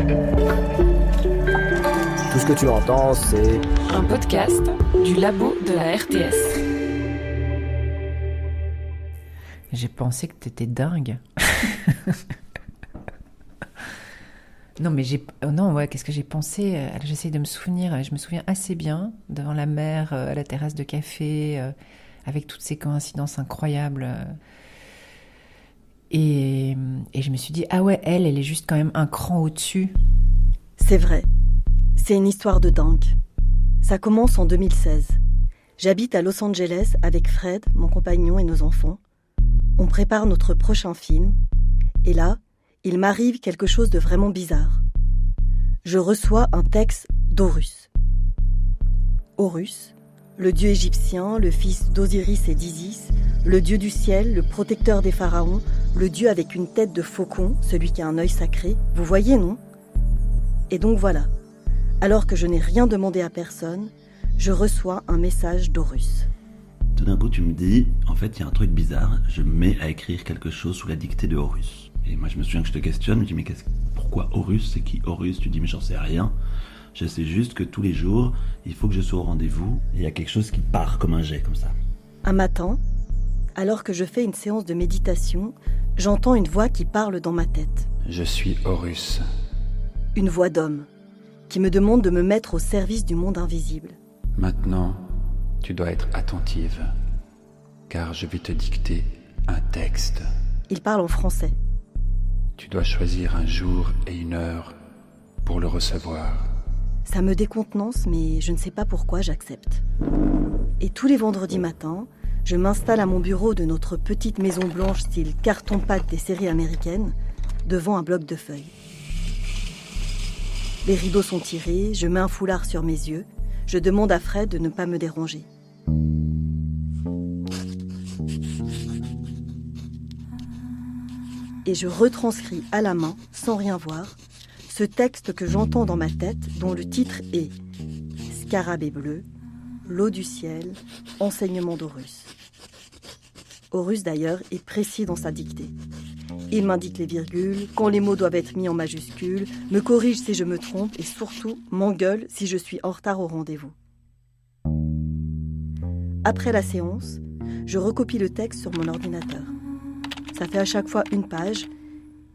Tout ce que tu entends, c'est... Un podcast du labo de la RTS. J'ai pensé que t'étais dingue. Qu'est-ce que j'ai pensé? J'essaye de me souvenir. Je me souviens assez bien, devant la mer, à la terrasse de café, avec toutes ces coïncidences incroyables. Et je me suis dit, ah ouais, elle est juste quand même un cran au-dessus. C'est vrai. C'est une histoire de dingue. Ça commence en 2016. J'habite à Los Angeles avec Fred, mon compagnon et nos enfants. On prépare notre prochain film. Et là, il m'arrive quelque chose de vraiment bizarre. Je reçois un texte d'Horus. Horus, le dieu égyptien, le fils d'Osiris et d'Isis, le dieu du ciel, le protecteur des pharaons, le dieu avec une tête de faucon, celui qui a un œil sacré. Vous voyez, non? Et donc voilà. Alors que je n'ai rien demandé à personne, je reçois un message d'Horus. Tout d'un coup, tu me dis, en fait, il y a un truc bizarre, je me mets à écrire quelque chose sous la dictée de Horus. Et moi, je me souviens que je te questionne, je me dis, mais pourquoi Horus? C'est qui Horus? Tu dis, mais j'en sais rien. Je sais juste que tous les jours, il faut que je sois au rendez-vous, et il y a quelque chose qui part comme un jet, comme ça. Un matin, alors que je fais une séance de méditation, j'entends une voix qui parle dans ma tête. Je suis Horus. Une voix d'homme, qui me demande de me mettre au service du monde invisible. Maintenant, tu dois être attentive, car je vais te dicter un texte. Il parle en français. Tu dois choisir un jour et une heure pour le recevoir. Ça me décontenance, mais je ne sais pas pourquoi j'accepte. Et tous les vendredis matins, je m'installe à mon bureau de notre petite maison blanche style carton-pâte des séries américaines, devant un bloc de feuilles. Les rideaux sont tirés, je mets un foulard sur mes yeux, je demande à Fred de ne pas me déranger. Et je retranscris à la main, sans rien voir, ce texte que j'entends dans ma tête, dont le titre est « Scarabée bleu, l'eau du ciel, enseignement d'Horus ». Horus d'ailleurs est précis dans sa dictée. Il m'indique les virgules, quand les mots doivent être mis en majuscules, me corrige si je me trompe et surtout m'engueule si je suis en retard au rendez-vous. Après la séance, je recopie le texte sur mon ordinateur. Ça fait à chaque fois une page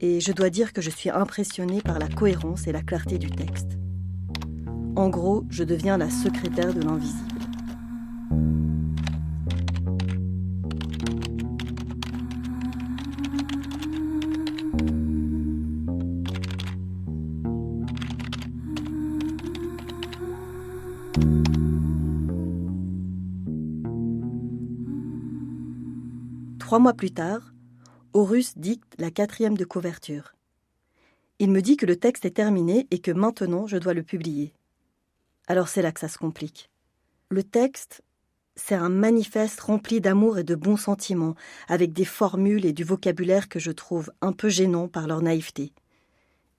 et je dois dire que je suis impressionnée par la cohérence et la clarté du texte. En gros, je deviens la secrétaire de l'invisible. Trois mois plus tard, Horus dicte la 4e de couverture. Il me dit que le texte est terminé et que maintenant je dois le publier. Alors c'est là que ça se complique. Le texte, c'est un manifeste rempli d'amour et de bons sentiments, avec des formules et du vocabulaire que je trouve un peu gênants par leur naïveté.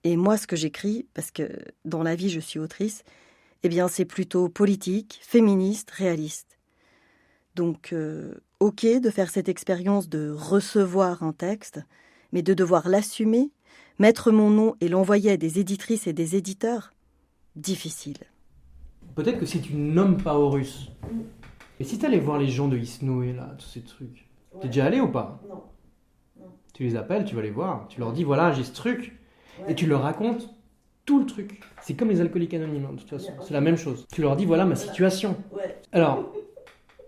Et moi, ce que j'écris, parce que dans la vie je suis autrice, c'est plutôt politique, féministe, réaliste. Donc, ok de faire cette expérience de recevoir un texte, mais de devoir l'assumer, mettre mon nom et l'envoyer à des éditrices et des éditeurs, difficile. Peut-être que si tu nommes pas Horus, et si t'allais voir les gens de Isnoé, là, tous ces trucs, t'es déjà allé ou pas? Non. Tu les appelles, tu vas les voir, tu leur dis voilà, j'ai ce truc, et tu leur racontes tout le truc. C'est comme les alcooliques anonymes, de toute façon, c'est la même chose. Tu leur dis voilà ma situation. Alors,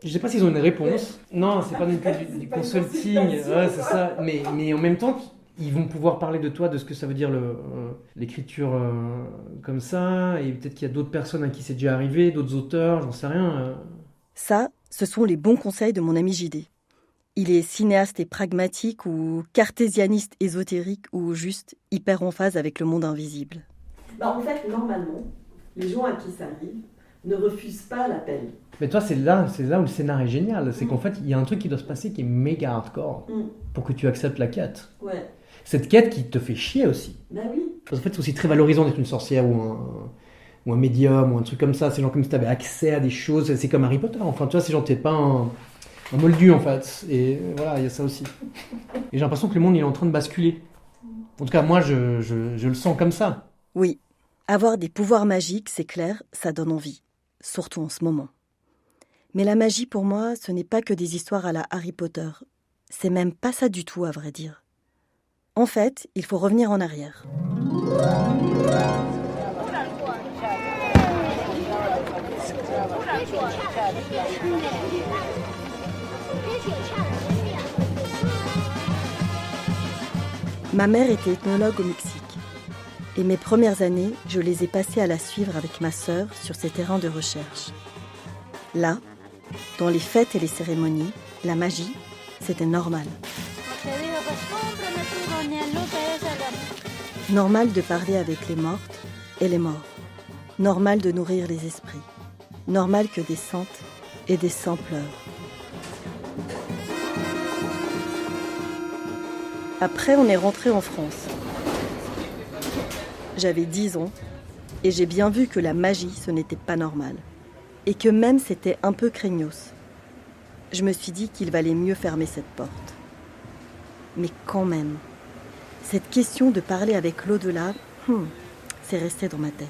je sais pas s'ils ont une réponse. Non, c'est pas du consulting, ouais, c'est ça. Mais en même temps, ils vont pouvoir parler de toi, de ce que ça veut dire l'écriture comme ça, et peut-être qu'il y a d'autres personnes à qui c'est déjà arrivé, d'autres auteurs, j'en sais rien. Ça, ce sont les bons conseils de mon ami JD. Il est cinéaste et pragmatique, ou cartésianiste ésotérique, ou juste hyper en phase avec le monde invisible. En fait, normalement, les gens à qui ça arrive ne refusent pas l'appel. Mais toi, c'est là où le scénar est génial. C'est qu'en fait, il y a un truc qui doit se passer qui est méga hardcore pour que tu acceptes la quête. Ouais. Cette quête qui te fait chier aussi. Bah oui. Parce qu'en fait, c'est aussi très valorisant d'être une sorcière ou un médium ou un truc comme ça. C'est genre comme si tu avais accès à des choses. C'est comme Harry Potter. Enfin, tu vois, c'est genre t'es pas un moldu en fait. Et voilà, il y a ça aussi. Et j'ai l'impression que le monde il est en train de basculer. En tout cas, moi, je le sens comme ça. Oui, avoir des pouvoirs magiques, c'est clair, ça donne envie, surtout en ce moment. Mais la magie, pour moi, ce n'est pas que des histoires à la Harry Potter. C'est même pas ça du tout, à vrai dire. En fait, il faut revenir en arrière. Ma mère était ethnologue au Mexique. Et mes premières années, je les ai passées à la suivre avec ma sœur sur ses terrains de recherche. Là, dans les fêtes et les cérémonies, la magie, c'était normal. Normal de parler avec les mortes et les morts. Normal de nourrir les esprits. Normal que des saintes et des saints pleurent. Après, on est rentré en France. J'avais 10 ans et j'ai bien vu que la magie, ce n'était pas normal. Et que même c'était un peu craignos. Je me suis dit qu'il valait mieux fermer cette porte. Mais quand même, cette question de parler avec l'au-delà, c'est resté dans ma tête.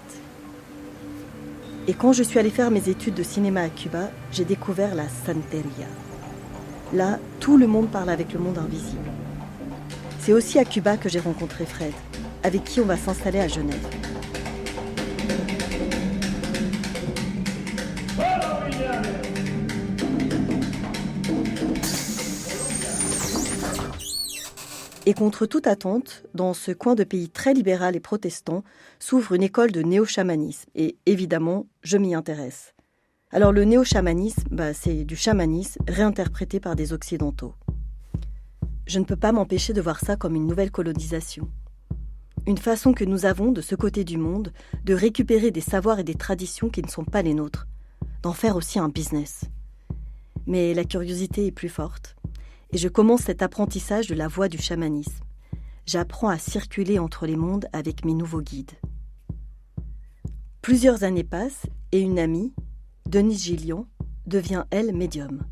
Et quand je suis allée faire mes études de cinéma à Cuba, j'ai découvert la santeria. Là, tout le monde parle avec le monde invisible. C'est aussi à Cuba que j'ai rencontré Fred, avec qui on va s'installer à Genève. Et contre toute attente, dans ce coin de pays très libéral et protestant, s'ouvre une école de néo-chamanisme. Et évidemment, je m'y intéresse. Alors le néo-chamanisme, c'est du chamanisme réinterprété par des occidentaux. Je ne peux pas m'empêcher de voir ça comme une nouvelle colonisation. Une façon que nous avons, de ce côté du monde, de récupérer des savoirs et des traditions qui ne sont pas les nôtres, d'en faire aussi un business. Mais la curiosité est plus forte. Et je commence cet apprentissage de la voie du chamanisme. J'apprends à circuler entre les mondes avec mes nouveaux guides. Plusieurs années passent et une amie, Denise Gillian, devient, elle, médium.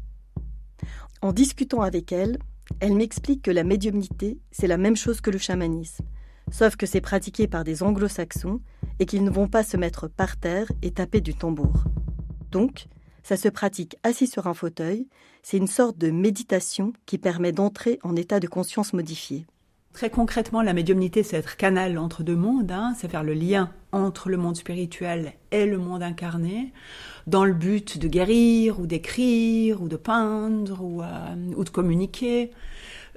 En discutant avec elle, elle m'explique que la médiumnité, c'est la même chose que le chamanisme, sauf que c'est pratiqué par des anglo-saxons et qu'ils ne vont pas se mettre par terre et taper du tambour. Donc, ça se pratique assis sur un fauteuil, c'est une sorte de méditation qui permet d'entrer en état de conscience modifié. Très concrètement, la médiumnité, c'est être canal entre deux mondes, c'est faire le lien entre le monde spirituel et le monde incarné, dans le but de guérir, ou d'écrire, ou de peindre, ou de communiquer.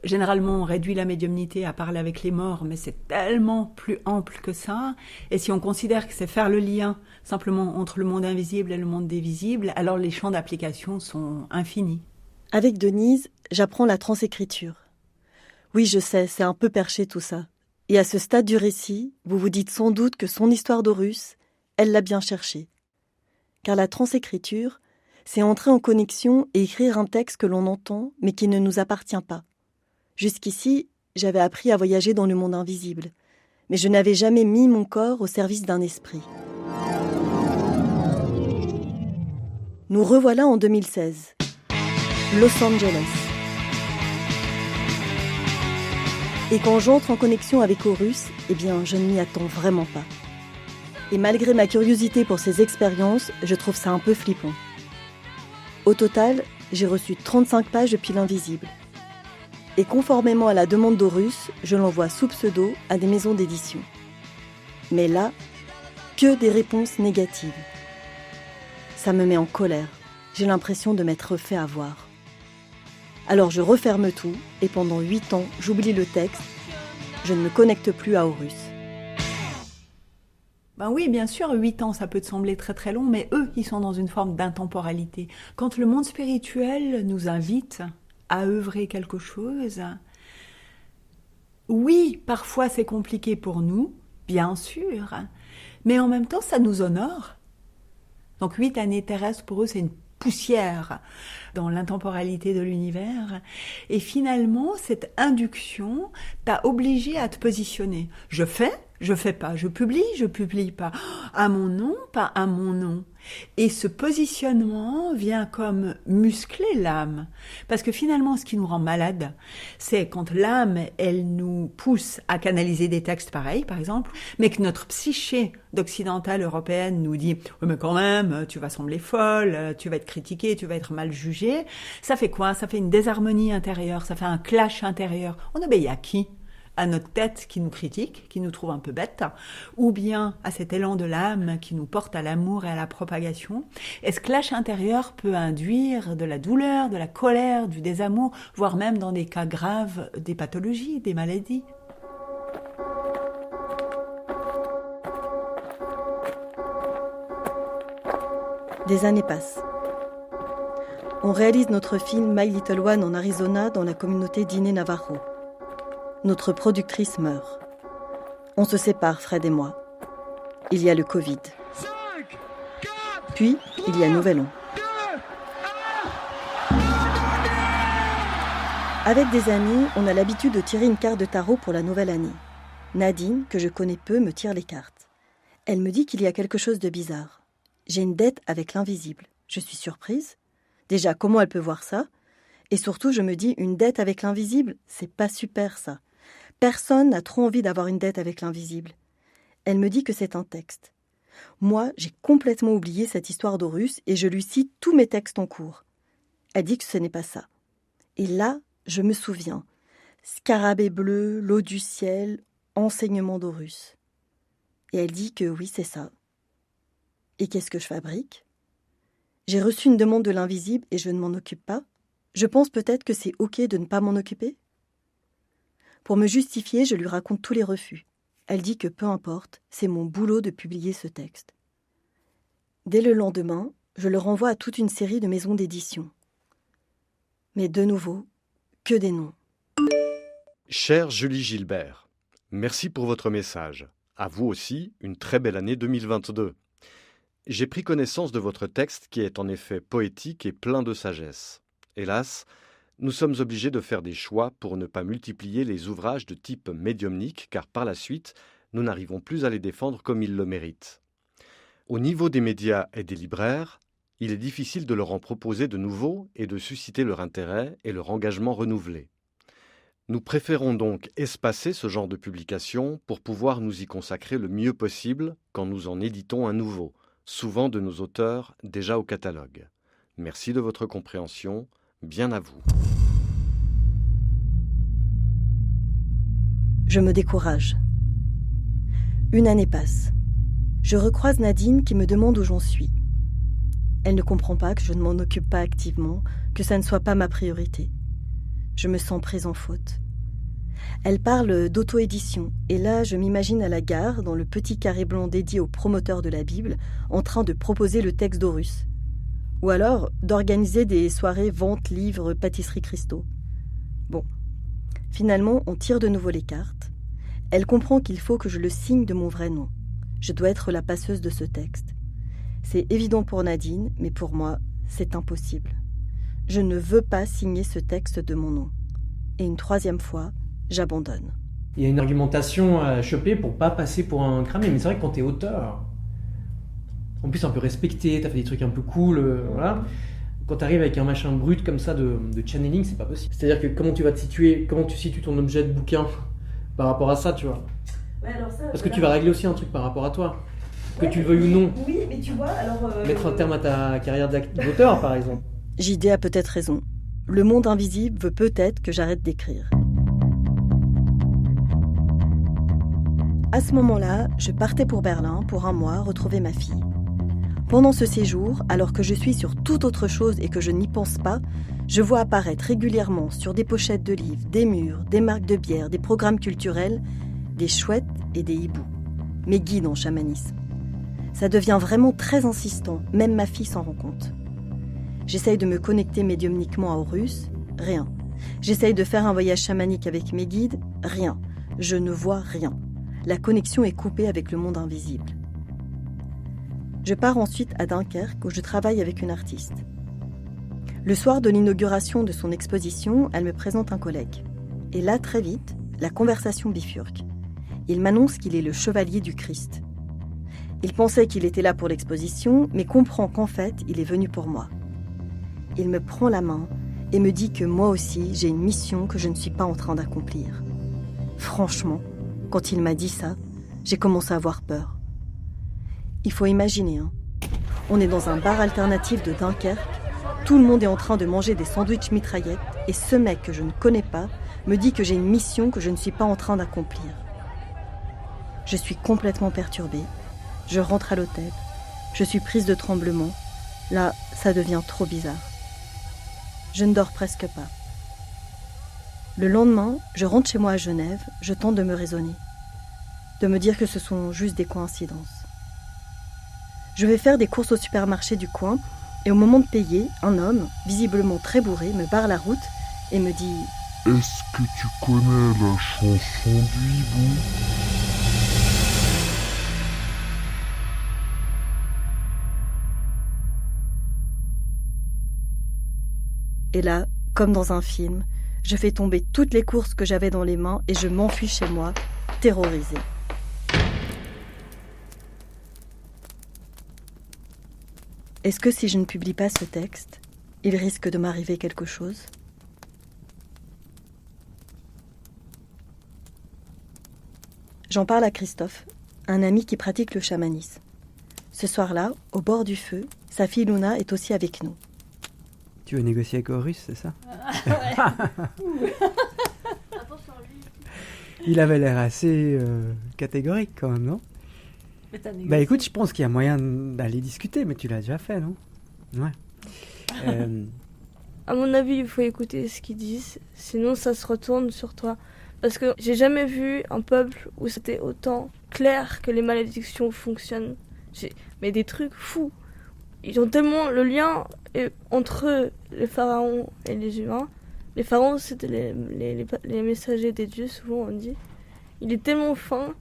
Généralement, on réduit la médiumnité à parler avec les morts, mais c'est tellement plus ample que ça. Et si on considère que c'est faire le lien simplement entre le monde invisible et le monde des visibles, alors les champs d'application sont infinis. Avec Denise, j'apprends la transécriture. Oui, je sais, c'est un peu perché tout ça. Et à ce stade du récit, vous vous dites sans doute que son histoire d'Horus, elle l'a bien cherchée. Car la transécriture, c'est entrer en connexion et écrire un texte que l'on entend, mais qui ne nous appartient pas. Jusqu'ici, j'avais appris à voyager dans le monde invisible, mais je n'avais jamais mis mon corps au service d'un esprit. Nous revoilà en 2016. Los Angeles. Et quand j'entre en connexion avec Horus, je ne m'y attends vraiment pas. Et malgré ma curiosité pour ces expériences, je trouve ça un peu flippant. Au total, j'ai reçu 35 pages depuis l'invisible. Et conformément à la demande d'Horus, je l'envoie sous pseudo à des maisons d'édition. Mais là, que des réponses négatives. Ça me met en colère. J'ai l'impression de m'être fait avoir. Alors je referme tout et pendant 8 ans, j'oublie le texte. Je ne me connecte plus à Horus. Oui, bien sûr, 8 ans, ça peut te sembler très très long, mais eux, ils sont dans une forme d'intemporalité. Quand le monde spirituel nous invite à œuvrer quelque chose, oui, parfois c'est compliqué pour nous, bien sûr, mais en même temps, ça nous honore. Donc 8 années terrestres, pour eux, c'est une poussière dans l'intemporalité de l'univers. Et finalement, cette induction t'a obligé à te positionner. Je fais, Je fais pas, je publie pas. À mon nom, pas à mon nom. Et ce positionnement vient comme muscler l'âme. Parce que finalement, ce qui nous rend malade, c'est quand l'âme, elle nous pousse à canaliser des textes pareils, par exemple, mais que notre psyché d'occidentale européenne nous dit « Oui, mais quand même, tu vas sembler folle, tu vas être critiquée, tu vas être mal jugée. » Ça fait quoi? Ça fait une désharmonie intérieure, ça fait un clash intérieur. On obéit à qui? À notre tête qui nous critique, qui nous trouve un peu bêtes, ou bien à cet élan de l'âme qui nous porte à l'amour et à la propagation. Et ce clash intérieur peut induire de la douleur, de la colère, du désamour, voire même dans des cas graves, des pathologies, des maladies. Des années passent. On réalise notre film My Little One en Arizona dans la communauté d'Iné Navarro. Notre productrice meurt. On se sépare, Fred et moi. Il y a le Covid. Puis, il y a Nouvel An. Avec des amis, on a l'habitude de tirer une carte de tarot pour la nouvelle année. Nadine, que je connais peu, me tire les cartes. Elle me dit qu'il y a quelque chose de bizarre. J'ai une dette avec l'invisible. Je suis surprise. Déjà, comment elle peut voir ça? Et surtout, je me dis, une dette avec l'invisible, c'est pas super ça. Personne n'a trop envie d'avoir une dette avec l'invisible. Elle me dit que c'est un texte. Moi, j'ai complètement oublié cette histoire d'Horus et je lui cite tous mes textes en cours. Elle dit que ce n'est pas ça. Et là, je me souviens. Scarabée bleu, l'eau du ciel, enseignement d'Horus. Et elle dit que oui, c'est ça. Et qu'est-ce que je fabrique? J'ai reçu une demande de l'invisible et je ne m'en occupe pas. Je pense peut-être que c'est ok de ne pas m'en occuper. Pour me justifier, je lui raconte tous les refus. Elle dit que peu importe, c'est mon boulot de publier ce texte. Dès le lendemain, je le renvoie à toute une série de maisons d'édition. Mais de nouveau, que des noms. Chère Julie Gilbert, merci pour votre message. À vous aussi, une très belle année 2022. J'ai pris connaissance de votre texte qui est en effet poétique et plein de sagesse. Hélas, nous sommes obligés de faire des choix pour ne pas multiplier les ouvrages de type médiumnique, car par la suite, nous n'arrivons plus à les défendre comme ils le méritent. Au niveau des médias et des libraires, il est difficile de leur en proposer de nouveaux et de susciter leur intérêt et leur engagement renouvelé. Nous préférons donc espacer ce genre de publication pour pouvoir nous y consacrer le mieux possible quand nous en éditons un nouveau, souvent de nos auteurs déjà au catalogue. Merci de votre compréhension. Bien à vous. Je me décourage. Une année passe. Je recroise Nadine qui me demande où j'en suis. Elle ne comprend pas que je ne m'en occupe pas activement, que ça ne soit pas ma priorité. Je me sens prise en faute. Elle parle d'auto-édition, et là je m'imagine à la gare, dans le petit carré blanc dédié aux promoteurs de la Bible, en train de proposer le texte d'Horus. Ou alors d'organiser des soirées vente, livres, pâtisserie Christo. Bon, finalement, on tire de nouveau les cartes. Elle comprend qu'il faut que je le signe de mon vrai nom. Je dois être la passeuse de ce texte. C'est évident pour Nadine, mais pour moi, c'est impossible. Je ne veux pas signer ce texte de mon nom. Et une troisième fois, j'abandonne. Il y a une argumentation à choper pour pas passer pour un cramé, mais c'est vrai que quand t'es auteur, en plus un peu respecté, t'as fait des trucs un peu cool, voilà. Quand t'arrives avec un machin brut comme ça de channeling, c'est pas possible. C'est-à-dire que comment tu vas te situer, comment tu situes ton objet de bouquin par rapport à ça, tu vois. Ouais, alors ça, parce que tu vas régler aussi un truc par rapport à toi. Que tu le veuilles ou non. Oui, mais tu vois, alors... Mettre un terme à ta carrière d'auteur, par exemple. JD a peut-être raison. Le monde invisible veut peut-être que j'arrête d'écrire. À ce moment-là, je partais pour Berlin pour un mois retrouver ma fille. Pendant ce séjour, alors que je suis sur toute autre chose et que je n'y pense pas, je vois apparaître régulièrement sur des pochettes de livres, des murs, des marques de bière, des programmes culturels, des chouettes et des hiboux. Mes guides en chamanisme. Ça devient vraiment très insistant, même ma fille s'en rend compte. J'essaye de me connecter médiumniquement à Horus, rien. J'essaye de faire un voyage chamanique avec mes guides, rien. Je ne vois rien. La connexion est coupée avec le monde invisible. Je pars ensuite à Dunkerque où je travaille avec une artiste. Le soir de l'inauguration de son exposition, elle me présente un collègue. Et là, très vite, la conversation bifurque. Il m'annonce qu'il est le chevalier du Christ. Il pensait qu'il était là pour l'exposition, mais comprend qu'en fait, il est venu pour moi. Il me prend la main et me dit que moi aussi, j'ai une mission que je ne suis pas en train d'accomplir. Franchement, quand il m'a dit ça, j'ai commencé à avoir peur. Il faut imaginer, hein. On est dans un bar alternatif de Dunkerque, tout le monde est en train de manger des sandwichs mitraillettes, et ce mec que je ne connais pas me dit que j'ai une mission que je ne suis pas en train d'accomplir. Je suis complètement perturbée. Je rentre à l'hôtel. Je suis prise de tremblements. Là, ça devient trop bizarre. Je ne dors presque pas. Le lendemain, je rentre chez moi à Genève. Je tente de me raisonner, de me dire que ce sont juste des coïncidences. Je vais faire des courses au supermarché du coin et au moment de payer, un homme, visiblement très bourré, me barre la route et me dit « Est-ce que tu connais la chanson du hibou ?» Et là, comme dans un film, je fais tomber toutes les courses que j'avais dans les mains et je m'enfuis chez moi, terrorisée. Est-ce que si je ne publie pas ce texte, il risque de m'arriver quelque chose ? J'en parle à Christophe, un ami qui pratique le chamanisme. Ce soir-là, au bord du feu, sa fille Luna est aussi avec nous. Tu veux négocier avec Horus, c'est ça ? Il avait l'air assez catégorique quand même, non ? Bah écoute, je pense qu'il y a moyen d'aller discuter, mais tu l'as déjà fait, non ? Ouais. À mon avis, il faut écouter ce qu'ils disent, sinon ça se retourne sur toi. Parce que j'ai jamais vu un peuple où c'était autant clair que les malédictions fonctionnent. Mais des trucs fous. Ils ont tellement le lien entre les pharaons et les humains. Les pharaons, c'était les messagers des dieux, souvent on dit. Il est tellement fin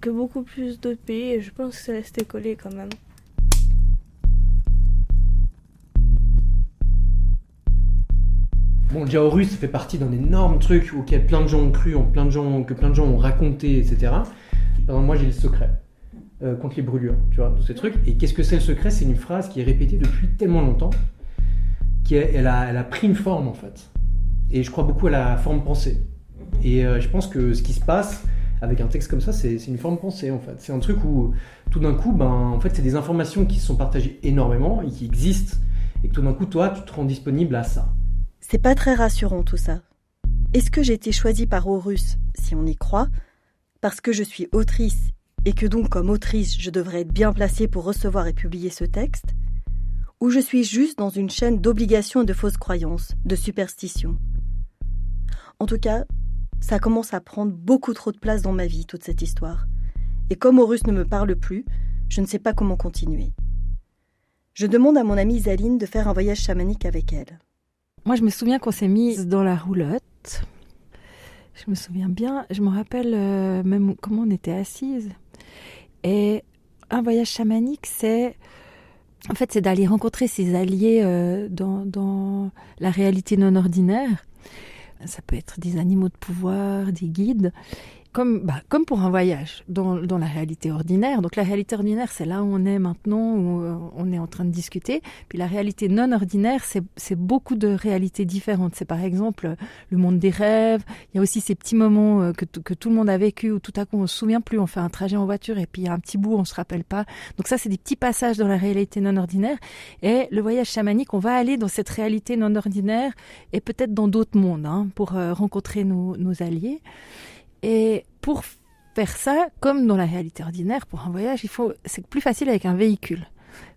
que beaucoup plus d'autres pays, et je pense que c'est resté collé quand même. Bon, déjà Horus fait partie d'un énorme truc auquel plein de gens ont cru, que plein de gens ont raconté, etc. Par exemple, moi j'ai le secret contre les brûlures, tu vois, tous ces trucs. Et qu'est-ce que c'est le secret ? C'est une phrase qui est répétée depuis tellement longtemps elle a pris une forme en fait. Et je crois beaucoup à la forme pensée. Et je pense que ce qui se passe avec un texte comme ça, c'est une forme pensée en fait. C'est un truc où tout d'un coup, en fait, c'est des informations qui sont partagées énormément et qui existent. Et que tout d'un coup, toi, tu te rends disponible à ça. C'est pas très rassurant tout ça. Est-ce que j'ai été choisie par Horus, si on y croit, parce que je suis autrice et que donc comme autrice, je devrais être bien placée pour recevoir et publier ce texte ? Ou je suis juste dans une chaîne d'obligations et de fausses croyances, de superstitions ? En tout cas, ça commence à prendre beaucoup trop de place dans ma vie, toute cette histoire. Et comme Horus ne me parle plus, je ne sais pas comment continuer. Je demande à mon amie Zaline de faire un voyage chamanique avec elle. Moi, je me souviens qu'on s'est mis dans la roulotte. Je me souviens bien, je me rappelle même comment on était assises. Et un voyage chamanique, c'est d'aller rencontrer ses alliés dans la réalité non ordinaire. Ça peut être des animaux de pouvoir, des guides, comme pour un voyage dans la réalité ordinaire. Donc la réalité ordinaire, c'est là où on est maintenant, où on est en train de discuter. Puis la réalité non ordinaire, c'est beaucoup de réalités différentes. C'est par exemple le monde des rêves. Il y a aussi ces petits moments que tout le monde a vécu, où tout à coup on se souvient plus, on fait un trajet en voiture et puis il y a un petit bout, on se rappelle pas. Donc ça, c'est des petits passages dans la réalité non ordinaire. Et le voyage chamanique, on va aller dans cette réalité non ordinaire et peut-être dans d'autres mondes, pour rencontrer nos alliés. Et pour faire ça, comme dans la réalité ordinaire, pour un voyage, c'est plus facile avec un véhicule.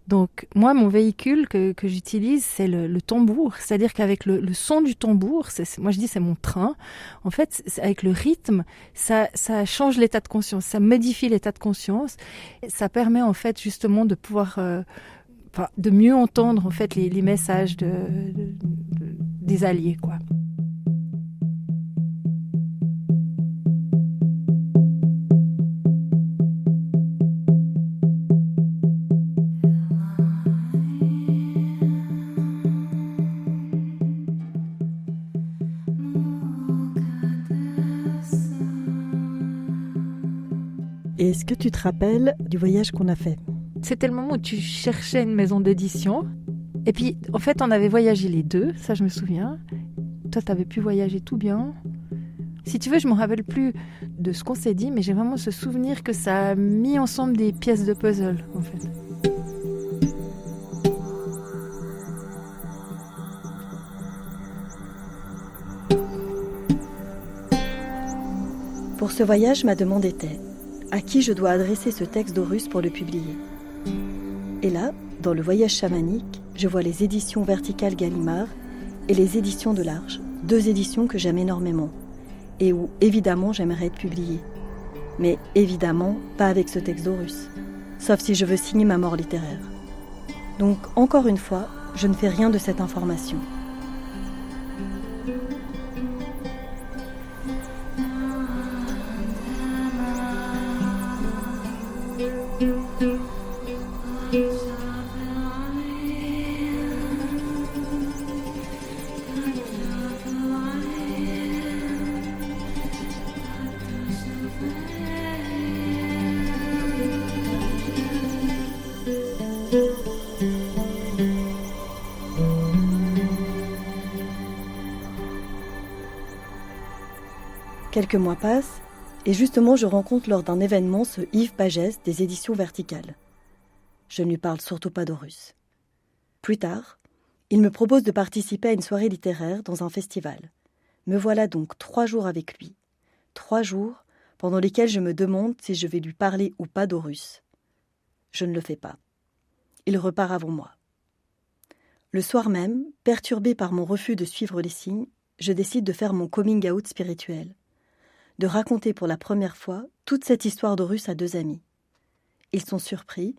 Donc moi, mon véhicule que j'utilise, c'est le tambour. C'est-à-dire qu'avec le son du tambour, moi je dis c'est mon train. En fait, avec le rythme, ça change l'état de conscience, ça modifie l'état de conscience. Ça permet en fait justement de pouvoir de mieux entendre en fait les messages des alliés, quoi. Et est-ce que tu te rappelles du voyage qu'on a fait? C'était le moment où tu cherchais une maison d'édition. Et puis, en fait, on avait voyagé les deux, ça je me souviens. Toi, t'avais pu voyager tout bien. Si tu veux, je me rappelle plus de ce qu'on s'est dit, mais j'ai vraiment ce souvenir que ça a mis ensemble des pièces de puzzle, en fait. Pour ce voyage, ma demande était à qui je dois adresser ce texte d'Horus pour le publier. Et là, dans le voyage chamanique, je vois les éditions Verticales Gallimard et les éditions de l'Arche, 2 éditions que j'aime énormément et où, évidemment, j'aimerais être publiée. Mais évidemment, pas avec ce texte d'Horus, sauf si je veux signer ma mort littéraire. Donc, encore une fois, je ne fais rien de cette information. Quelques mois passent, et justement je rencontre lors d'un événement ce Yves Pagès des éditions Verticales. Je ne lui parle surtout pas d'Horus. Plus tard, il me propose de participer à une soirée littéraire dans un festival. Me voilà donc 3 jours avec lui. 3 jours pendant lesquels je me demande si je vais lui parler ou pas d'Horus. Je ne le fais pas. Il repart avant moi. Le soir même, perturbé par mon refus de suivre les signes, je décide de faire mon coming out spirituel. De raconter pour la première fois toute cette histoire d'Horus à 2 amis. Ils sont surpris,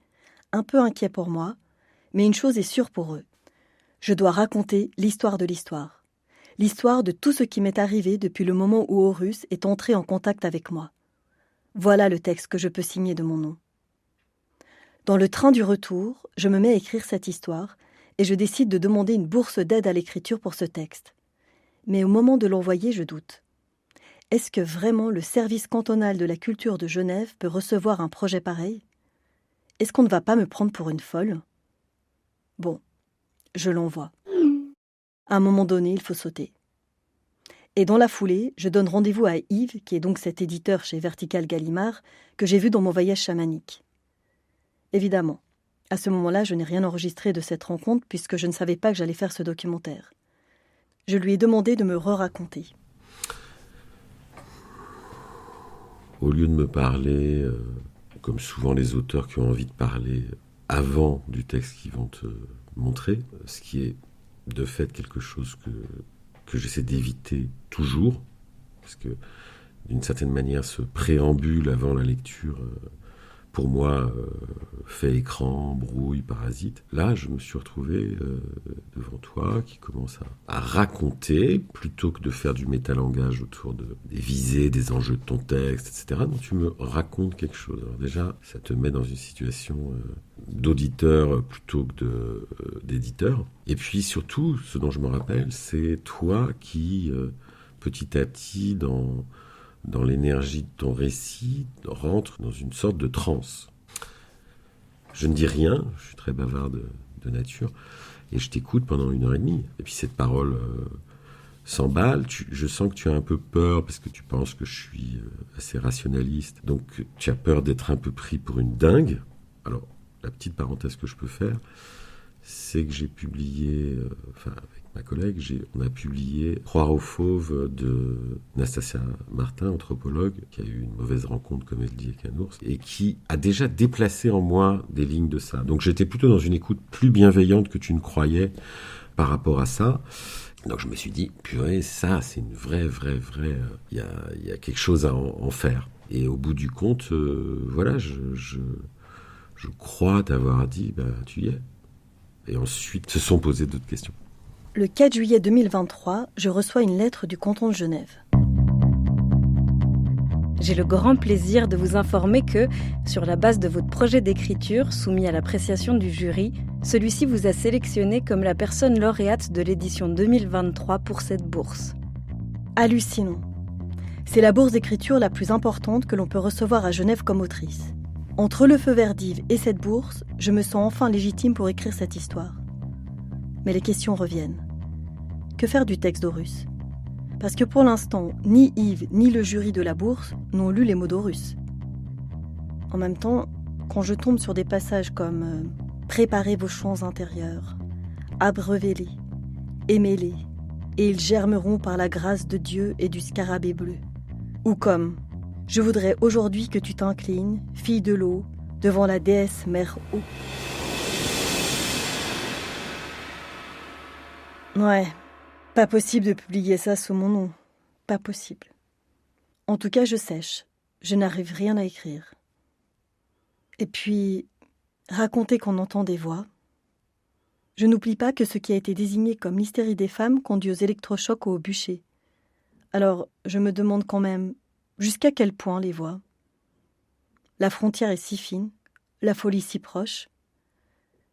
un peu inquiets pour moi, mais une chose est sûre pour eux. Je dois raconter l'histoire de l'histoire. L'histoire de tout ce qui m'est arrivé depuis le moment où Horus est entré en contact avec moi. Voilà le texte que je peux signer de mon nom. Dans le train du retour, je me mets à écrire cette histoire et je décide de demander une bourse d'aide à l'écriture pour ce texte. Mais au moment de l'envoyer, je doute. Est-ce que vraiment le service cantonal de la culture de Genève peut recevoir un projet pareil? Est-ce qu'on ne va pas me prendre pour une folle? Bon, je l'envoie. À un moment donné, il faut sauter. Et dans la foulée, je donne rendez-vous à Yves, qui est donc cet éditeur chez Verticales Gallimard, que j'ai vu dans mon voyage chamanique. Évidemment, à ce moment-là, je n'ai rien enregistré de cette rencontre puisque je ne savais pas que j'allais faire ce documentaire. Je lui ai demandé de me re-raconter. Au lieu de me parler, comme souvent les auteurs qui ont envie de parler avant du texte qu'ils vont te montrer, ce qui est de fait quelque chose que j'essaie d'éviter toujours, parce que d'une certaine manière ce préambule avant la lecture, pour moi, fait écran, brouille, parasite. Là, je me suis retrouvé devant toi qui commence à raconter, plutôt que de faire du métalangage autour des visées, des enjeux de ton texte, etc. Donc tu me racontes quelque chose. Alors déjà, ça te met dans une situation d'auditeur plutôt que d'éditeur. Et puis surtout, ce dont je me rappelle, c'est toi qui, petit à petit, dans l'énergie de ton récit, rentre dans une sorte de transe. Je ne dis rien, je suis très bavard de nature, et je t'écoute pendant 1h30. Et puis cette parole s'emballe, je sens que tu as un peu peur, parce que tu penses que je suis assez rationaliste, donc tu as peur d'être un peu pris pour une dingue. Alors, la petite parenthèse que je peux faire, c'est que j'ai publié, avec ma collègue, on a publié Croire aux fauves de Nastasia Martin, anthropologue, qui a eu une mauvaise rencontre, comme elle dit, avec un ours, et qui a déjà déplacé en moi des lignes de ça. Donc j'étais plutôt dans une écoute plus bienveillante que tu ne croyais par rapport à ça. Donc je me suis dit, purée, ça, c'est une vraie, il y a quelque chose à en faire. Et au bout du compte, voilà, je crois t'avoir dit, tu y es. Et ensuite, se sont posées d'autres questions. Le 4 juillet 2023, je reçois une lettre du canton de Genève. J'ai le grand plaisir de vous informer que, sur la base de votre projet d'écriture soumis à l'appréciation du jury, celui-ci vous a sélectionné comme la personne lauréate de l'édition 2023 pour cette bourse. Hallucinant. C'est la bourse d'écriture la plus importante que l'on peut recevoir à Genève comme autrice. Entre le feu vert d'Yves et cette bourse, je me sens enfin légitime pour écrire cette histoire. Mais les questions reviennent. Que faire du texte d'Horus ? Parce que pour l'instant, ni Yves ni le jury de la bourse n'ont lu les mots d'Horus. En même temps, quand je tombe sur des passages comme « Préparez vos champs intérieurs, abreuvez-les, aimez-les, et ils germeront par la grâce de Dieu et du scarabée bleu », ou comme « Je voudrais aujourd'hui que tu t'inclines, fille de l'eau, devant la déesse mère eau ». Ouais, pas possible de publier ça sous mon nom. Pas possible. En tout cas, je sèche. Je n'arrive rien à écrire. Et puis, raconter qu'on entend des voix. Je n'oublie pas que ce qui a été désigné comme l'hystérie des femmes conduit aux électrochocs ou au bûcher. Alors, je me demande quand même jusqu'à quel point les voix. La frontière est si fine, la folie si proche.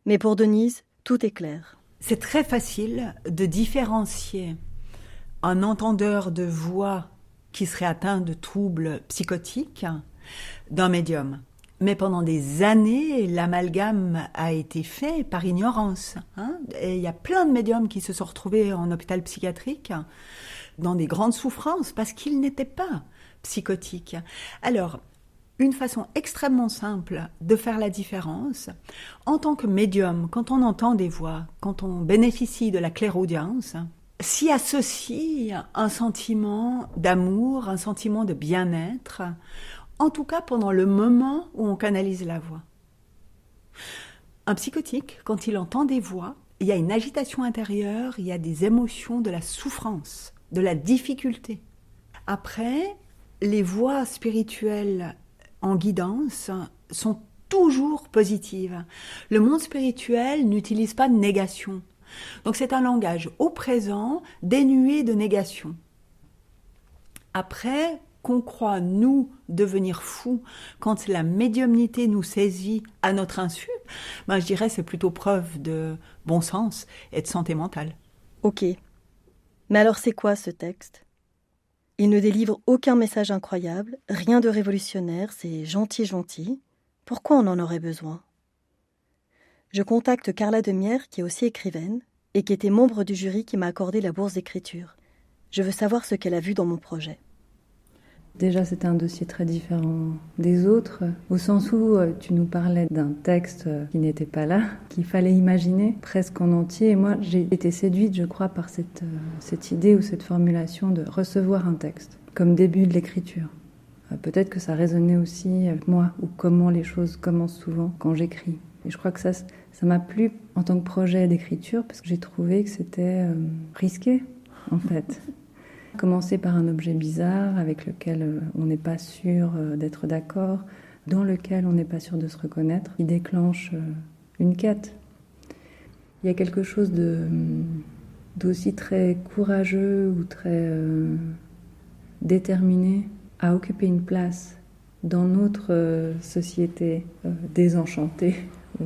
Mais pour Denise, tout est clair. C'est très facile de différencier un entendeur de voix qui serait atteint de troubles psychotiques d'un médium. Mais pendant des années, l'amalgame a été fait par ignorance. Et il y a plein de médiums qui se sont retrouvés en hôpital psychiatrique dans des grandes souffrances parce qu'ils n'étaient pas psychotiques. Alors, une façon extrêmement simple de faire la différence, en tant que médium, quand on entend des voix, quand on bénéficie de la clairaudience, s'y associe un sentiment d'amour, un sentiment de bien-être, en tout cas pendant le moment où on canalise la voix. Un psychotique, quand il entend des voix, il y a une agitation intérieure, il y a des émotions de la souffrance, de la difficulté. Après, les voix spirituelles en guidance sont toujours positives. Le monde spirituel n'utilise pas de négation. Donc c'est un langage au présent, dénué de négation. Après, qu'on croit, nous, devenir fous quand la médiumnité nous saisit à notre insu, je dirais c'est plutôt preuve de bon sens et de santé mentale. Ok. Mais alors c'est quoi ce texte ? Il ne délivre aucun message incroyable, rien de révolutionnaire, c'est gentil. Pourquoi on en aurait besoin ? Je contacte Carla Demière, qui est aussi écrivaine, et qui était membre du jury qui m'a accordé la bourse d'écriture. Je veux savoir ce qu'elle a vu dans mon projet. Déjà, c'était un dossier très différent des autres, au sens où tu nous parlais d'un texte qui n'était pas là, qu'il fallait imaginer presque en entier. Et moi, j'ai été séduite, je crois, par cette idée ou cette formulation de recevoir un texte comme début de l'écriture. Peut-être que ça résonnait aussi avec moi, ou comment les choses commencent souvent quand j'écris. Et je crois que ça m'a plu en tant que projet d'écriture, parce que j'ai trouvé que c'était risqué, en fait. Commencer par un objet bizarre avec lequel on n'est pas sûr d'être d'accord, dans lequel on n'est pas sûr de se reconnaître, qui déclenche une quête. Il y a quelque chose d'aussi très courageux ou très déterminé à occuper une place dans notre société désenchantée ou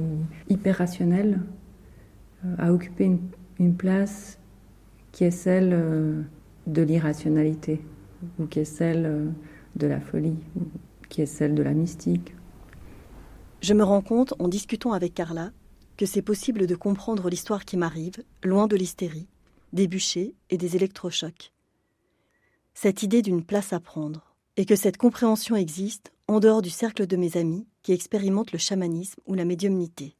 hyper rationnelle, à occuper une place qui est celle de l'irrationalité, ou qui est celle de la folie, ou qui est celle de la mystique. Je me rends compte, en discutant avec Carla, que c'est possible de comprendre l'histoire qui m'arrive, loin de l'hystérie, des bûchers et des électrochocs. Cette idée d'une place à prendre, et que cette compréhension existe en dehors du cercle de mes amis qui expérimentent le chamanisme ou la médiumnité.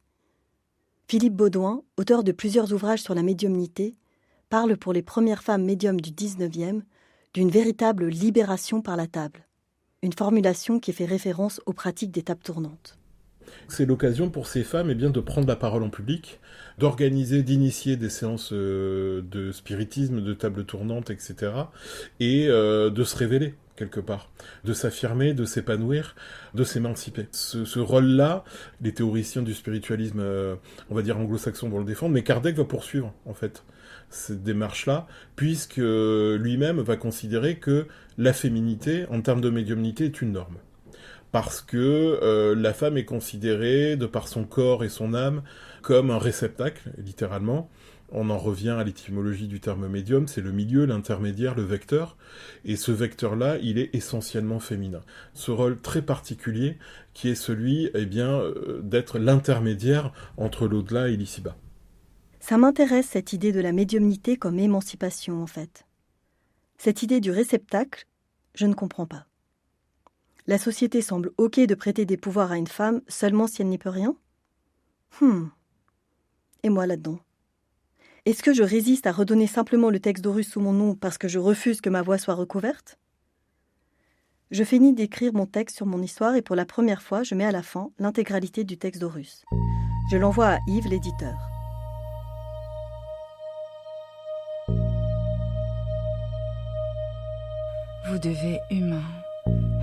Philippe Baudouin, auteur de plusieurs ouvrages sur la médiumnité, parle pour les premières femmes médiums du 19e d'une véritable libération par la table, une formulation qui fait référence aux pratiques des tables tournantes. C'est l'occasion pour ces femmes de prendre la parole en public, d'organiser, d'initier des séances de spiritisme, de tables tournantes, etc. et de se révéler quelque part, de s'affirmer, de s'épanouir, de s'émanciper. Ce rôle-là, les théoriciens du spiritualisme, on va dire anglo-saxon, vont le défendre, mais Kardec va poursuivre, en fait, cette démarche-là, puisque lui-même va considérer que la féminité, en termes de médiumnité, est une norme. Parce que la femme est considérée, de par son corps et son âme, comme un réceptacle, littéralement, On en revient à l'étymologie du terme médium, c'est le milieu, l'intermédiaire, le vecteur. Et ce vecteur-là, il est essentiellement féminin. Ce rôle très particulier qui est celui d'être l'intermédiaire entre l'au-delà et l'ici-bas. Ça m'intéresse cette idée de la médiumnité comme émancipation en fait. Cette idée du réceptacle, je ne comprends pas. La société semble OK de prêter des pouvoirs à une femme seulement si elle n'y peut rien ? Et moi là-dedans ? Est-ce que je résiste à redonner simplement le texte d'Horus sous mon nom parce que je refuse que ma voix soit recouverte ? Je finis d'écrire mon texte sur mon histoire et pour la première fois, je mets à la fin l'intégralité du texte d'Horus. Je l'envoie à Yves, l'éditeur. Vous devez, humain,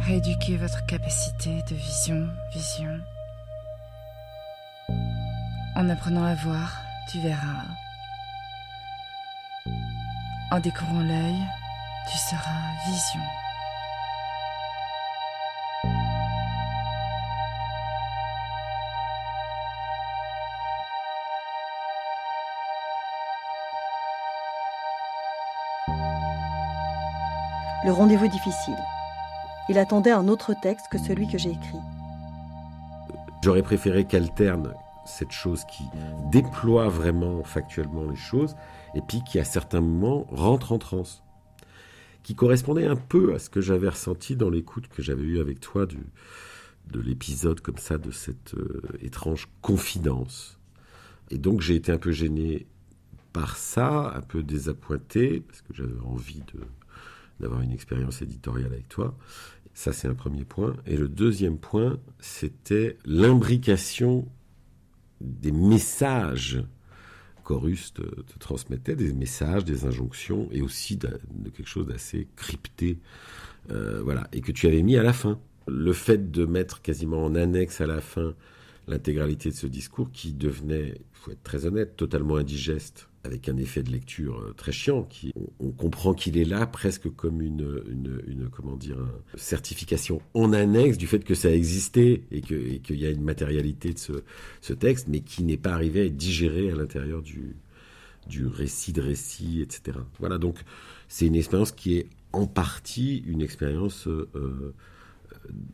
rééduquer votre capacité de vision. En apprenant à voir, tu verras. En découvrant l'œil, tu seras vision. Le rendez-vous difficile. Il attendait un autre texte que celui que j'ai écrit. J'aurais préféré qu'alterne cette chose qui déploie vraiment factuellement les choses et puis qui à certains moments rentre en transe, qui correspondait un peu à ce que j'avais ressenti dans l'écoute que j'avais eue avec toi de l'épisode comme ça, de cette étrange confidence. Et donc j'ai été un peu gêné par ça, un peu désappointé, parce que j'avais envie d'avoir une expérience éditoriale avec toi. Ça, c'est un premier point. Et le deuxième point, c'était l'imbrication des messages qu'Horus te transmettait, des messages, des injonctions, et aussi de quelque chose d'assez crypté, et que tu avais mis à la fin. Le fait de mettre quasiment en annexe à la fin l'intégralité de ce discours qui devenait, il faut être très honnête, totalement indigeste, avec un effet de lecture très chiant. On comprend qu'il est là presque comme une certification en annexe du fait que ça a existé et qu'il y a une matérialité de ce texte, mais qui n'est pas arrivé à être digéré à l'intérieur du récit de récit, etc. Voilà, donc c'est une expérience qui est en partie une expérience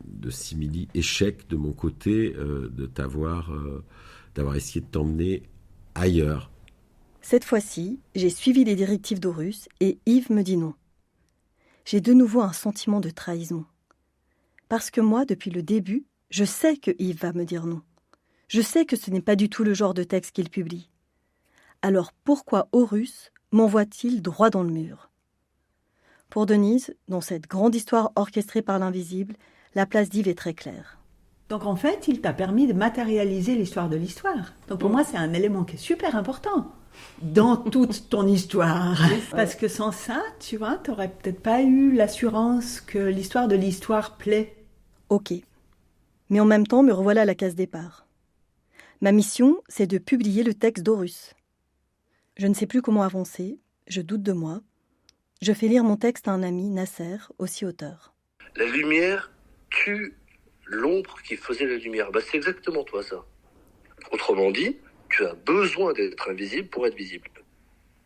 de simili-échec de mon côté, d'avoir essayé de t'emmener ailleurs. Cette fois-ci, j'ai suivi les directives d'Horus et Yves me dit non. J'ai de nouveau un sentiment de trahison. Parce que moi, depuis le début, je sais que Yves va me dire non. Je sais que ce n'est pas du tout le genre de texte qu'il publie. Alors pourquoi Horus m'envoie-t-il droit dans le mur ? Pour Denise, dans cette grande histoire orchestrée par l'invisible, la place d'Yves est très claire. Donc en fait, il t'a permis de matérialiser l'histoire de l'histoire. Donc pour moi, c'est un élément qui est super important dans toute ton histoire. Parce que sans ça, tu vois, t'aurais peut-être pas eu l'assurance que l'histoire de l'histoire plaît. Ok. Mais en même temps, me revoilà à la case départ. Ma mission, c'est de publier le texte d'Horus. Je ne sais plus comment avancer, je doute de moi. Je fais lire mon texte à un ami, Nasser, aussi auteur. La lumière tue l'ombre qui faisait la lumière. C'est exactement toi, ça. Autrement dit, tu as besoin d'être invisible pour être visible.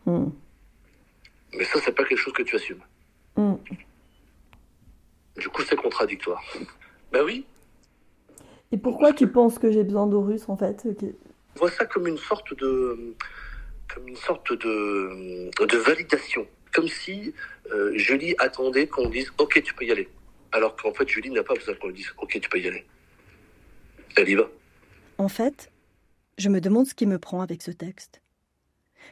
Mais ça, c'est pas quelque chose que tu assumes. Du coup, c'est contradictoire. Oui. Et pourquoi tu penses que j'ai besoin d'Horus, en fait ? Je vois ça comme une sorte de validation. Comme si Julie attendait qu'on dise « Ok, tu peux y aller ». Alors qu'en fait, Julie n'a pas besoin qu'on lui dise « Ok, tu peux y aller ». Elle y va. En fait, je me demande ce qui me prend avec ce texte.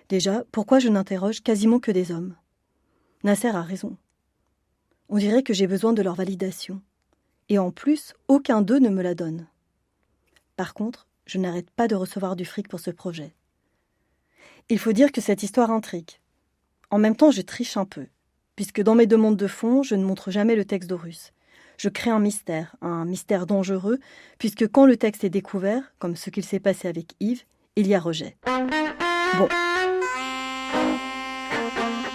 Déjà, pourquoi je n'interroge quasiment que des hommes ? Nasser a raison. On dirait que j'ai besoin de leur validation. Et en plus, aucun d'eux ne me la donne. Par contre, je n'arrête pas de recevoir du fric pour ce projet. Il faut dire que cette histoire intrigue. En même temps, je triche un peu, puisque dans mes demandes de fond, je ne montre jamais le texte d'Horus. Je crée un mystère dangereux, puisque quand le texte est découvert, comme ce qu'il s'est passé avec Yves, il y a rejet. Bon.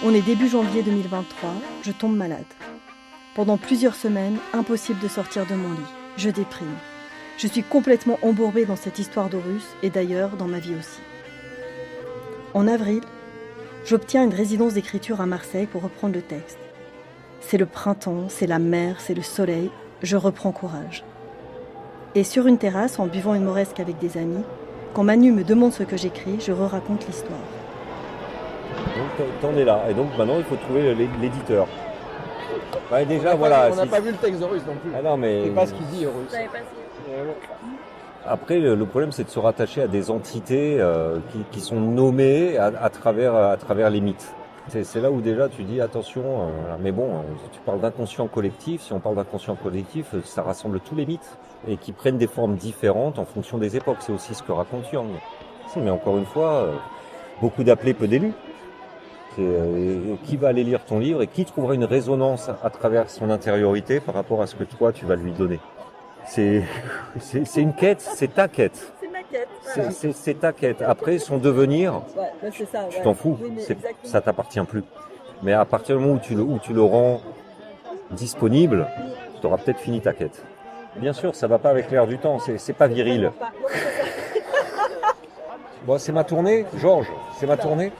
On est début janvier 2023, je tombe malade. Pendant plusieurs semaines, impossible de sortir de mon lit. Je déprime. Je suis complètement embourbée dans cette histoire d'Horus, et d'ailleurs dans ma vie aussi. En avril, j'obtiens une résidence d'écriture à Marseille pour reprendre le texte. C'est le printemps, c'est la mer, c'est le soleil, je reprends courage. Et sur une terrasse, en buvant une moresque avec des amis, quand Manu me demande ce que j'écris, je raconte l'histoire. Donc t'en es là, et donc maintenant il faut trouver l'éditeur. Ouais, déjà, voilà. On n'a pas vu le texte de Russe non plus. Ah non, mais... C'est pas ce qu'il dit, Russe. Après, le problème, c'est de se rattacher à des entités qui sont nommées à travers les mythes. C'est là où déjà tu dis attention, mais bon, tu parles d'inconscient collectif. Si on parle d'inconscient collectif, ça rassemble tous les mythes et qui prennent des formes différentes en fonction des époques. C'est aussi ce que raconte Jung. Mais encore une fois, beaucoup d'appelés, peu d'élus. Qui va aller lire ton livre et qui trouvera une résonance à travers son intériorité par rapport à ce que toi tu vas lui donner. C'est une quête, c'est ta quête. C'est ma quête. Voilà. C'est ta quête. Après son devenir, c'est ça, tu t'en fous, ça t'appartient plus. Mais à partir du moment où tu le rends disponible, tu auras peut-être fini ta quête. Bien sûr, ça va pas avec l'air du temps, c'est pas viril. Bon, c'est ma tournée, Georges, c'est ma tournée.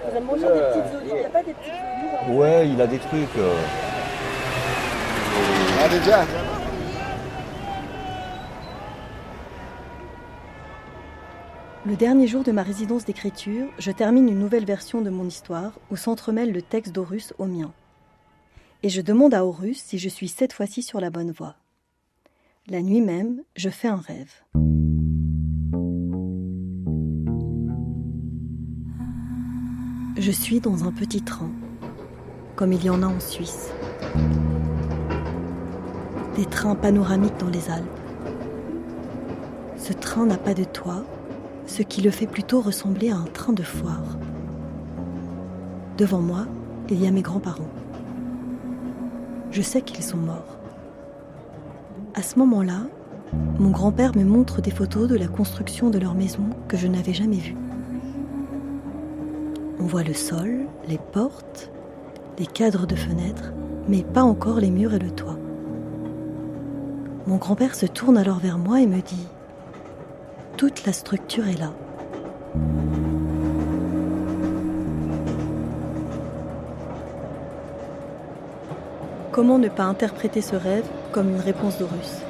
Il n'y a pas des petites olives. Ouais, il a des trucs. Ah, déjà. Le dernier jour de ma résidence d'écriture, je termine une nouvelle version de mon histoire où s'entremêle le texte d'Horus au mien. Et je demande à Horus si je suis cette fois-ci sur la bonne voie. La nuit même, je fais un rêve. Je suis dans un petit train, comme il y en a en Suisse. Des trains panoramiques dans les Alpes. Ce train n'a pas de toit, ce qui le fait plutôt ressembler à un train de foire. Devant moi, il y a mes grands-parents. Je sais qu'ils sont morts. À ce moment-là, mon grand-père me montre des photos de la construction de leur maison que je n'avais jamais vues. On voit le sol, les portes, les cadres de fenêtres, mais pas encore les murs et le toit. Mon grand-père se tourne alors vers moi et me dit « Toute la structure est là ». Comment ne pas interpréter ce rêve comme une réponse d'Horus ?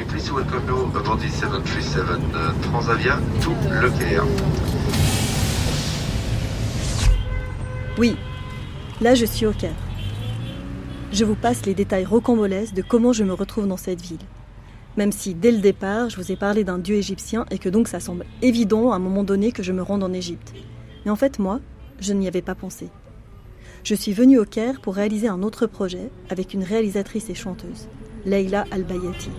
Please welcome you aboard the 737 Transavia to Le Caire. Oui, là je suis au Caire. Je vous passe les détails rocambolesques de comment je me retrouve dans cette ville. Même si dès le départ, je vous ai parlé d'un dieu égyptien et que donc ça semble évident à un moment donné que je me rende en Égypte. Mais en fait, moi, je n'y avais pas pensé. Je suis venue au Caire pour réaliser un autre projet avec une réalisatrice et chanteuse, Leila Al-Bayati.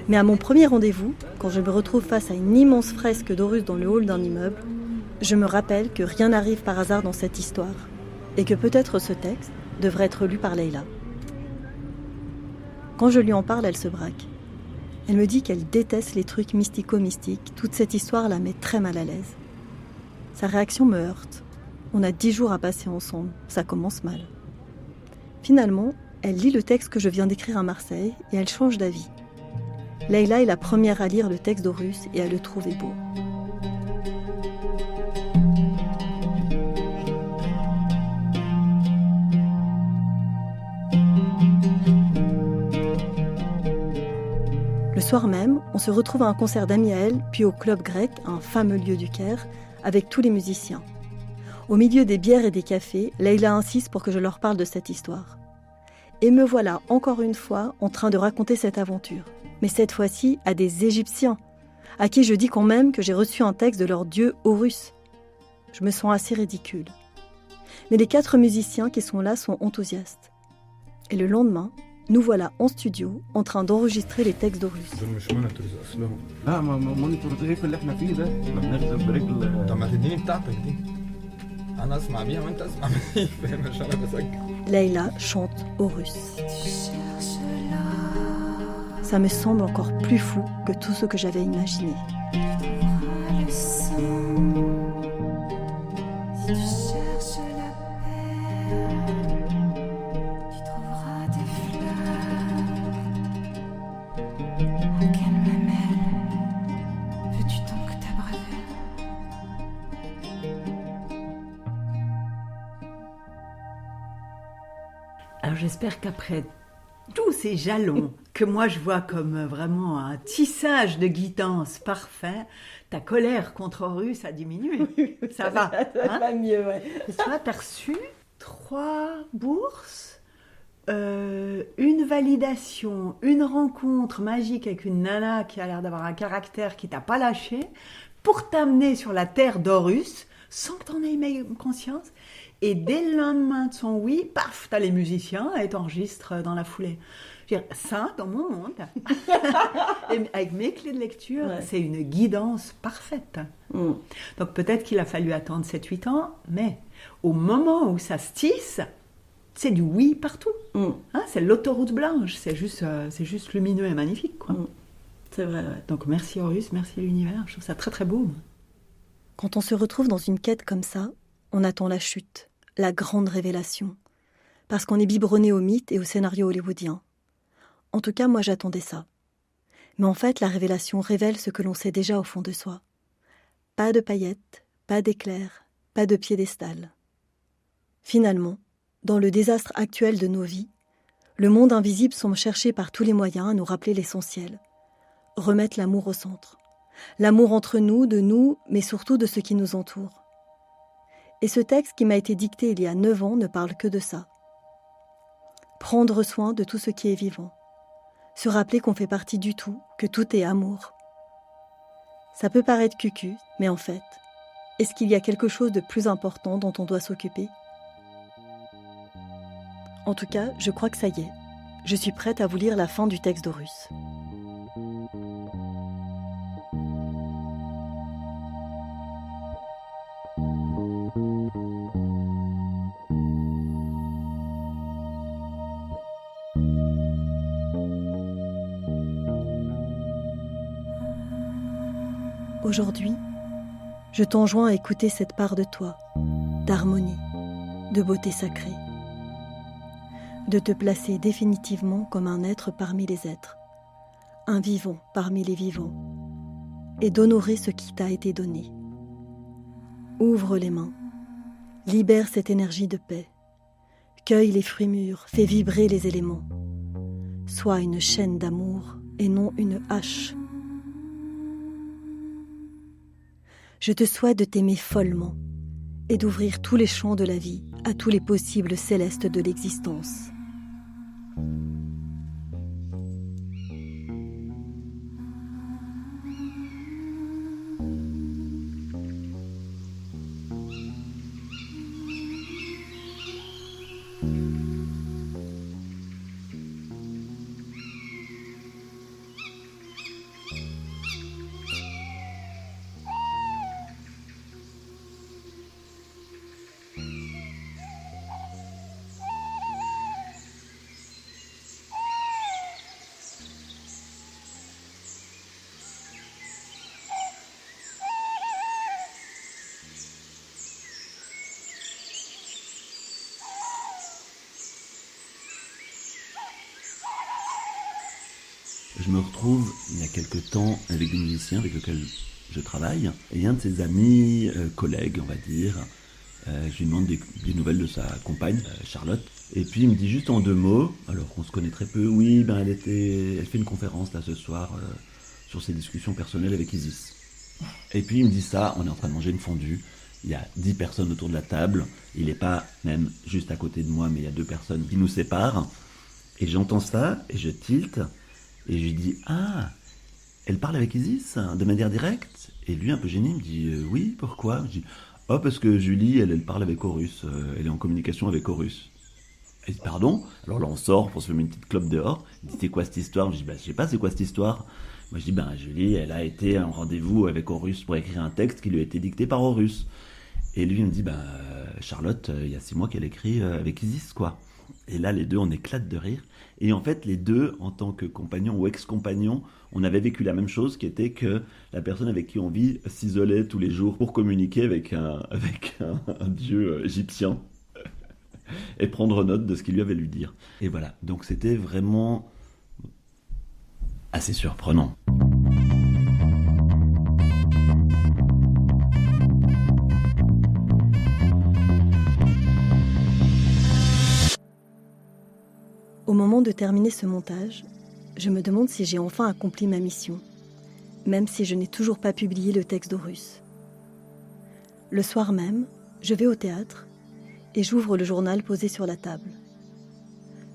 Mais à mon premier rendez-vous, quand je me retrouve face à une immense fresque d'Horus dans le hall d'un immeuble, je me rappelle que rien n'arrive par hasard dans cette histoire et que peut-être ce texte devrait être lu par Leila. Quand je lui en parle, elle se braque. Elle me dit qu'elle déteste les trucs mystico-mystiques. Toute cette histoire la met très mal à l'aise. Sa réaction me heurte. On a 10 jours à passer ensemble. Ça commence mal. Finalement, elle lit le texte que je viens d'écrire à Marseille et elle change d'avis. Leila est la première à lire le texte d'Horus et à le trouver beau. Le soir même, on se retrouve à un concert d'amis à elle, puis au Club Grec, un fameux lieu du Caire, avec tous les musiciens. Au milieu des bières et des cafés, Leila insiste pour que je leur parle de cette histoire. Et me voilà encore une fois en train de raconter cette aventure. Mais cette fois-ci à des Égyptiens, à qui je dis quand même que j'ai reçu un texte de leur dieu Horus. Je me sens assez ridicule. Mais les 4 musiciens qui sont là sont enthousiastes. Et le lendemain, nous voilà en studio en train d'enregistrer les textes d'Horus. Leila chante Horus. ça me semble encore plus fou que tout ce que j'avais imaginé. Le sang, si tu cherches la paix, tu trouveras des fleurs. À quelle mamelle veux-tu donc t'abreuver? Alors j'espère qu'après tous ces jalons que moi je vois comme vraiment un tissage de guidance parfait, ta colère contre Horus a diminué. Ça va. Ça va mieux, ouais. Tu as reçu 3 bourses, une validation, une rencontre magique avec une nana qui a l'air d'avoir un caractère qui t'a pas lâché pour t'amener sur la terre d'Horus sans que t'en aies même conscience. Et dès le lendemain de son oui, paf, t'as les musiciens et t'enregistres dans la foulée. Je veux dire, ça, dans mon monde, et avec mes clés de lecture, c'est une guidance parfaite. Donc peut-être qu'il a fallu attendre 7-8 ans, mais au moment où ça se tisse, c'est du oui partout. Hein, c'est l'autoroute blanche, c'est juste lumineux et magnifique, quoi. C'est vrai, ouais. Donc merci Horus, merci l'univers, je trouve ça très très beau. Quand on se retrouve dans une quête comme ça, on attend la chute, la grande révélation, parce qu'on est biberonné au mythe et au scénario hollywoodien. En tout cas, moi j'attendais ça. Mais en fait, la révélation révèle ce que l'on sait déjà au fond de soi. Pas de paillettes, pas d'éclairs, pas de piédestal. Finalement, dans le désastre actuel de nos vies, le monde invisible semble chercher par tous les moyens à nous rappeler l'essentiel. Remettre l'amour au centre. L'amour entre nous, de nous, mais surtout de ce qui nous entoure. Et ce texte qui m'a été dicté il y a 9 ans ne parle que de ça. Prendre soin de tout ce qui est vivant. Se rappeler qu'on fait partie du tout, que tout est amour. Ça peut paraître cucu, mais en fait, est-ce qu'il y a quelque chose de plus important dont on doit s'occuper ? En tout cas, je crois que ça y est. Je suis prête à vous lire la fin du texte d'Horus. Aujourd'hui, je t'enjoins à écouter cette part de toi, d'harmonie, de beauté sacrée, de te placer définitivement comme un être parmi les êtres, un vivant parmi les vivants, et d'honorer ce qui t'a été donné. Ouvre les mains, libère cette énergie de paix, cueille les fruits mûrs, fais vibrer les éléments. Sois une chaîne d'amour et non une hache. Je te souhaite de t'aimer follement et d'ouvrir tous les champs de la vie à tous les possibles célestes de l'existence. Je me retrouve il y a quelque temps avec des musiciens avec lesquels je travaille, et un de ses amis, collègues on va dire, je lui demande des nouvelles de sa compagne, Charlotte, et puis il me dit juste en 2 mots, alors qu'on se connaît très peu, oui, ben elle fait une conférence là ce soir sur ses discussions personnelles avec Isis. Et puis il me dit ça, on est en train de manger une fondue, il y a 10 personnes autour de la table, il n'est pas même juste à côté de moi, mais il y a 2 personnes qui nous séparent, et j'entends ça, et je tilte, et je lui dis « Ah, elle parle avec Isis de manière directe ?» Et lui, un peu gêné, me dit « Oui, pourquoi ?» Je dis « Oh, parce que Julie, elle parle avec Horus, elle est en communication avec Horus. » Elle dit « Pardon ?» Alors là, on sort pour se faire une petite clope dehors. Il dit « C'est quoi cette histoire ?» Je dis « Je sais pas, c'est quoi cette histoire ?» Moi, je dis « Julie, elle a été en rendez-vous avec Horus pour écrire un texte qui lui a été dicté par Horus. » Et lui, il me dit « Charlotte, il y a 6 mois qu'elle écrit avec Isis, quoi. » Et là, les deux, on éclate de rire. Et en fait, les deux, en tant que compagnons ou ex-compagnons, on avait vécu la même chose, qui était que la personne avec qui on vit s'isolait tous les jours pour communiquer avec un dieu égyptien et prendre note de ce qu'il lui avait lui dire. Et voilà, donc c'était vraiment assez surprenant. Au moment de terminer ce montage, je me demande si j'ai enfin accompli ma mission, même si je n'ai toujours pas publié le texte d'Horus. Le soir même, je vais au théâtre et j'ouvre le journal posé sur la table.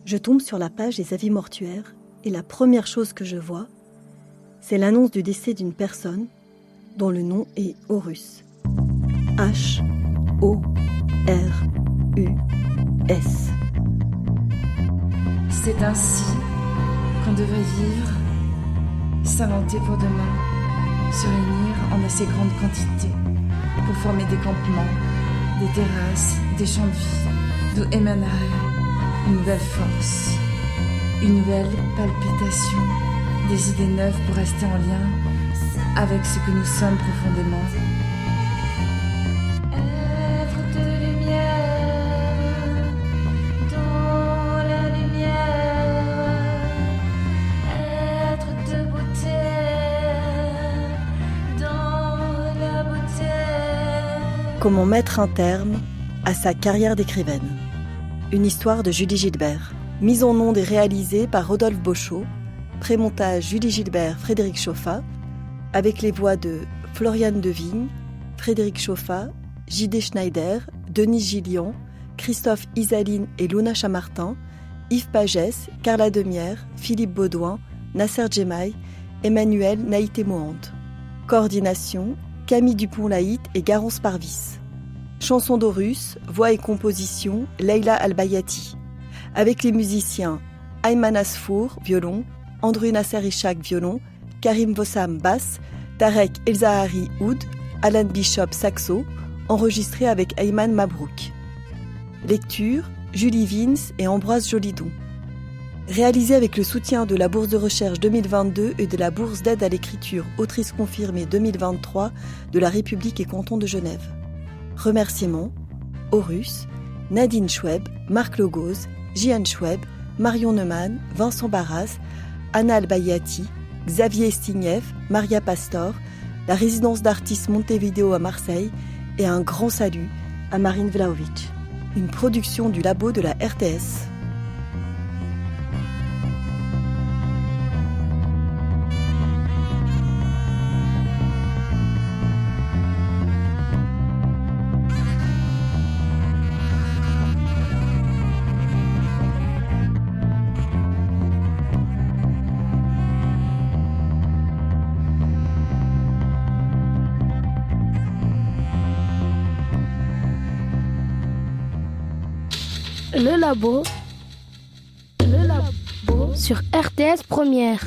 Je tombe sur la page des avis mortuaires et la première chose que je vois, c'est l'annonce du décès d'une personne dont le nom est Horus. H-O-R-U-S. C'est ainsi qu'on devrait vivre, s'inventer pour demain, se réunir en assez grande quantité pour former des campements, des terrasses, des champs de vie, d'où émanerait une nouvelle force, une nouvelle palpitation, des idées neuves pour rester en lien avec ce que nous sommes profondément. Être de lumière dans la lumière, être de beauté dans la beauté. Comment mettre un terme à sa carrière d'écrivaine. Une histoire de Julie Gilbert. Mise en onde et réalisée par Rodolphe Beauchot. Prémontage Julie Gilbert, Frédéric Chauffat. Avec les voix de Floriane Devigne, Frédéric Chauffat, J.D. Schneider, Denis Gillian, Christophe Isaline et Luna Chamartin, Yves Pagès, Carla Demière, Philippe Baudouin, Nasser Djemaï, Emmanuel Naïté-Mohante. Coordination, Camille Dupont-Laït et Garance Parvis. Chanson d'Horus, voix et composition, Leïla Albayati. Avec les musiciens Ayman Asfour, violon, Andrew Nasser Ishak, violon, Karim Vossam, basse, Tarek Elzahari, oud, Alan Bishop, saxo, enregistré avec Ayman Mabrouk. Lecture, Julie Vince et Ambroise Jolidon. Réalisé avec le soutien de la Bourse de recherche 2022 et de la Bourse d'aide à l'écriture autrice confirmée 2023 de la République et Canton de Genève. Remerciements, Horus, Nadine Schweb, Marc Logoz, Jian Schweb, Marion Neumann, Vincent Barras, Anna Albayati, Xavier Estignev, Maria Pastor, la résidence d'artistes Montevideo à Marseille et un grand salut à Marine Vlaovic. Une production du labo de la RTS. Le labo sur RTS Première.